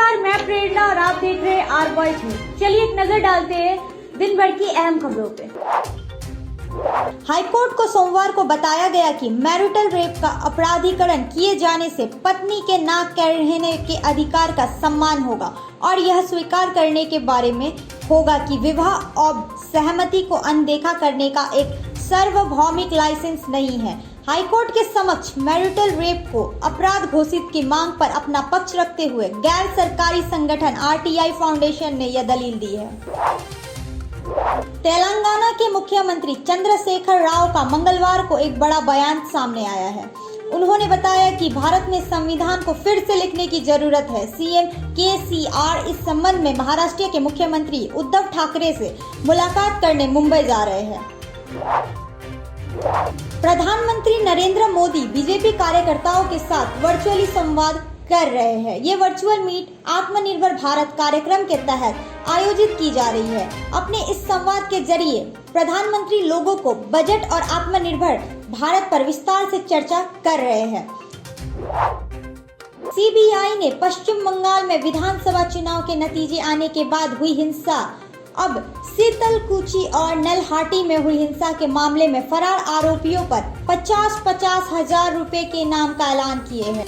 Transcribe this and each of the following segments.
नमस्कार, मैं प्रेरणा और आप देख रहे हैं आर वॉइस न्यूज। चलिए एक नजर डालते हैं दिन भर की अहम खबरों पे। हाईकोर्ट को सोमवार को बताया गया कि मैरिटल रेप का अपराधीकरण किए जाने से पत्नी के नाक कहने के अधिकार का सम्मान होगा और यह स्वीकार करने के बारे में होगा कि विवाह और सहमति को अनदेखा करने का एक सार्वभौमिक लाइसेंस नहीं है। हाईकोर्ट के समक्ष मैरिटल रेप को अपराध घोषित की मांग पर अपना पक्ष रखते हुए गैर सरकारी संगठन RTI फाउंडेशन ने यह दलील दी है। तेलंगाना के मुख्यमंत्री चंद्रशेखर राव का मंगलवार को एक बड़ा बयान सामने आया है। उन्होंने बताया कि भारत में संविधान को फिर से लिखने की जरूरत है। CM KCR इस संबंध में महाराष्ट्र के मुख्यमंत्री उद्धव ठाकरे से मुलाकात करने मुंबई जा रहे हैं। प्रधानमंत्री नरेंद्र मोदी बीजेपी कार्यकर्ताओं के साथ वर्चुअली संवाद कर रहे हैं। ये वर्चुअल मीट आत्मनिर्भर भारत कार्यक्रम के तहत आयोजित की जा रही है। अपने इस संवाद के जरिए प्रधानमंत्री लोगों को बजट और आत्मनिर्भर भारत पर विस्तार से चर्चा कर रहे हैं। CBI ने पश्चिम बंगाल में विधानसभा चुनाव के नतीजे आने के बाद हुई हिंसा, अब शीतलकुची और नलहाटी में हुई हिंसा के मामले में फरार आरोपियों पर 50-50 हजार रुपए के इनाम का ऐलान किए हैं।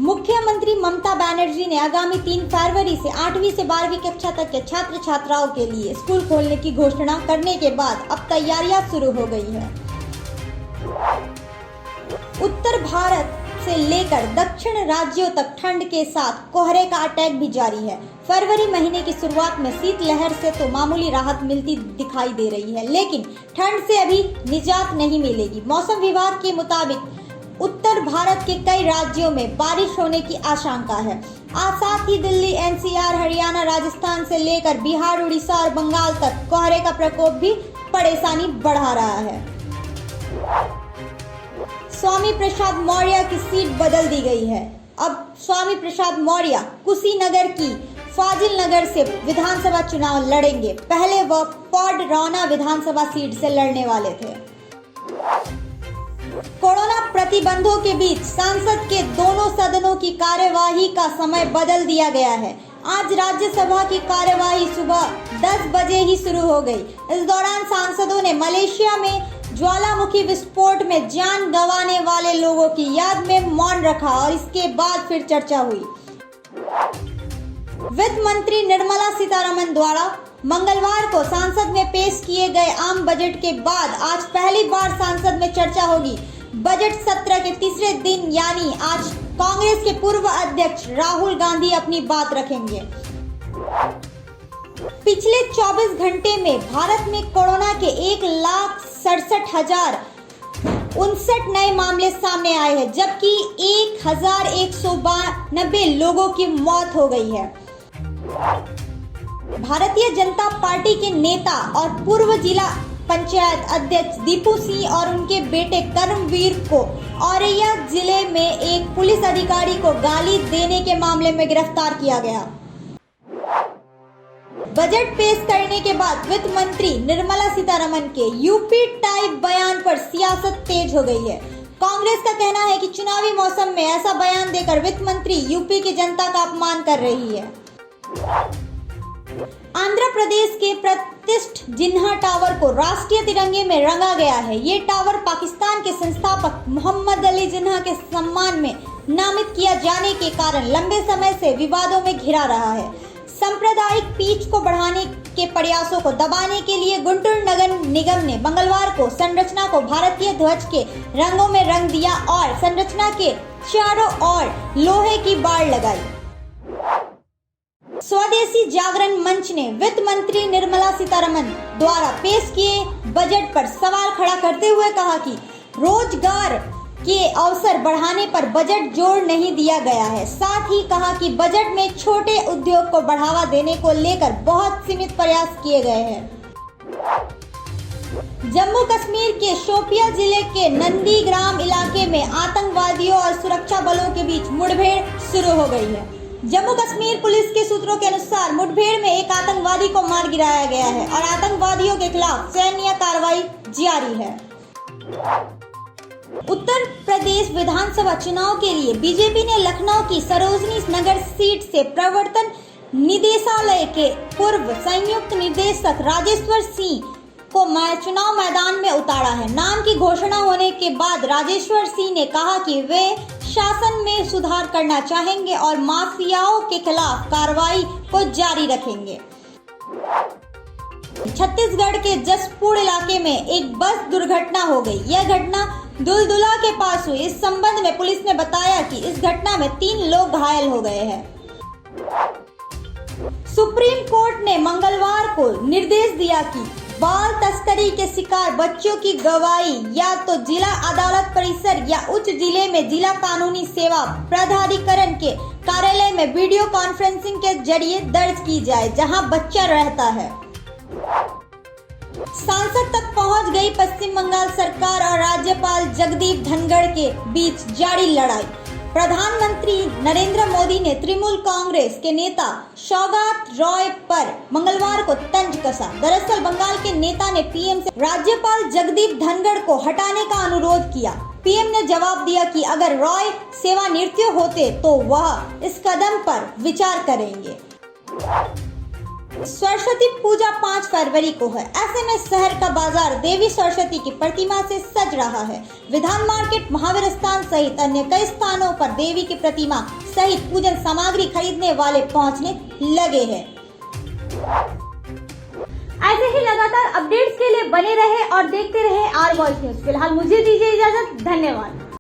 मुख्यमंत्री ममता बनर्जी ने आगामी 3 फरवरी से 8वीं से 12वीं कक्षा तक के छात्र छात्राओं के लिए स्कूल खोलने की घोषणा करने के बाद अब तैयारियां शुरू हो गई है। उत्तर भारत से लेकर दक्षिण राज्यों तक ठंड के साथ कोहरे का अटैक भी जारी है। फरवरी महीने की शुरुआत में शीतलहर से तो मामूली राहत मिलती दिखाई दे रही है, लेकिन ठंड से अभी निजात नहीं मिलेगी। मौसम विभाग के मुताबिक उत्तर भारत के कई राज्यों में बारिश होने की आशंका है। साथ ही दिल्ली, NCR, हरियाणा, राजस्थान से लेकर बिहार, उड़ीसा और बंगाल तक कोहरे का प्रकोप भी परेशानी बढ़ा रहा है। स्वामी प्रसाद मौर्य की सीट बदल दी गई है। अब स्वामी प्रसाद मौर्य कुशीनगर की फाजिल नगर से विधानसभा चुनाव लड़ेंगे। पहले वह पौडरौना विधानसभा सीट से लड़ने वाले थे। कोरोना प्रतिबंधों के बीच संसद के दोनों सदनों की कार्यवाही का समय बदल दिया गया है। आज राज्यसभा की कार्यवाही सुबह 10 बजे ही शुरू हो गई। इस दौरान सांसदों ने मलेशिया में ज्वालामुखी विस्फोट में जान गंवाने वाले लोगों की याद में मौन रखा और इसके बाद फिर चर्चा हुई। वित्त मंत्री निर्मला सीतारमण द्वारा मंगलवार को संसद में पेश किए गए आम बजट के बाद आज पहली बार संसद में चर्चा होगी। बजट सत्र के तीसरे दिन यानी आज कांग्रेस के पूर्व अध्यक्ष राहुल गांधी अपनी बात रखेंगे। पिछले 24 घंटे में भारत में कोरोना के 1,67,059 नए मामले सामने आए हैं, जबकि 1,192 लोगों की मौत हो गई है। भारतीय जनता पार्टी के नेता और पूर्व जिला पंचायत अध्यक्ष दीपू सिंह और उनके बेटे कर्मवीर को औरैया जिले में एक पुलिस अधिकारी को गाली देने के मामले में गिरफ्तार किया गया। बजट पेश करने के बाद वित्त मंत्री निर्मला सीतारमण के यूपी टाइप बयान पर सियासत तेज हो गई है। कांग्रेस का कहना है कि चुनावी मौसम में ऐसा बयान देकर वित्त मंत्री यूपी की जनता का अपमान कर रही है। आंध्र प्रदेश के प्रतिष्ठित जिन्ना टावर को राष्ट्रीय तिरंगे में रंगा गया है। ये टावर पाकिस्तान के संस्थापक मोहम्मद अली जिन्ना के सम्मान में नामित किया जाने के कारण लंबे समय से विवादों में घिरा रहा है। सांप्रदायिक पीच को बढ़ाने के प्रयासों को दबाने के लिए गुंटूर नगर निगम ने मंगलवार को संरचना को भारतीय ध्वज के रंगों में रंग दिया और संरचना के चारों ओर लोहे की बाड़ लगाई। स्वदेशी जागरण मंच ने वित्त मंत्री निर्मला सीतारमण द्वारा पेश किए बजट पर सवाल खड़ा करते हुए कहा कि रोजगार के अवसर बढ़ाने पर बजट जोर नहीं दिया गया है। साथ ही कहा कि बजट में छोटे उद्योग को बढ़ावा देने को लेकर बहुत सीमित प्रयास किए गए हैं। जम्मू कश्मीर के शोपिया जिले के नंदीग्राम इलाके में आतंकवादियों और सुरक्षा बलों के बीच मुठभेड़ शुरू हो गई है। जम्मू कश्मीर पुलिस के सूत्रों के अनुसार मुठभेड़ में एक आतंकवादी को मार गिराया गया है और आतंकवादियों के खिलाफ सैन्य कार्रवाई जारी है। उत्तर प्रदेश विधानसभा चुनाव के लिए बीजेपी ने लखनऊ की सरोजनी नगर सीट से प्रवर्तन निदेशालय के पूर्व संयुक्त निदेशक राजेश्वर सिंह को चुनाव मैदान में उतारा है। नाम की घोषणा होने के बाद राजेश्वर सिंह ने कहा कि वे शासन में सुधार करना चाहेंगे और माफियाओं के खिलाफ कार्रवाई को जारी रखेंगे। छत्तीसगढ़ के जसपुर इलाके में एक बस दुर्घटना हो गई। यह घटना दुलदुला के पास हुई। इस संबंध में पुलिस ने बताया कि इस घटना में 3 लोग घायल हो गए हैं। सुप्रीम कोर्ट ने मंगलवार को निर्देश दिया कि बाल तस्करी के शिकार बच्चों की गवाही या तो जिला अदालत परिसर या उच्च जिले में जिला कानूनी सेवा प्राधिकरण के कार्यालय में वीडियो कॉन्फ्रेंसिंग के जरिए दर्ज की जाए, जहां बच्चा रहता है। संसद तक पहुंच गई पश्चिम बंगाल सरकार और राज्यपाल जगदीप धनखड़ के बीच जारी लड़ाई। प्रधानमंत्री नरेंद्र मोदी ने तृणमूल कांग्रेस के नेता सौगत रॉय पर मंगलवार को तंज कसा। दरअसल बंगाल के नेता ने पीएम से राज्यपाल जगदीप धनखड़ को हटाने का अनुरोध किया। पीएम ने जवाब दिया कि अगर रॉय सेवानिवृत्त होते तो वह इस कदम पर विचार करेंगे। सरस्वती पूजा 5 फरवरी को है। ऐसे में शहर का बाजार देवी सरस्वती की प्रतिमा से सज रहा है। विधान मार्केट, महावीर स्थान सहित अन्य कई स्थानों पर देवी की प्रतिमा सहित पूजन सामग्री खरीदने वाले पहुंचने लगे हैं। ऐसे ही लगातार अपडेट्स के लिए बने रहे और देखते रहे आर वॉइस न्यूज। फिलहाल मुझे दीजिए इजाजत। धन्यवाद।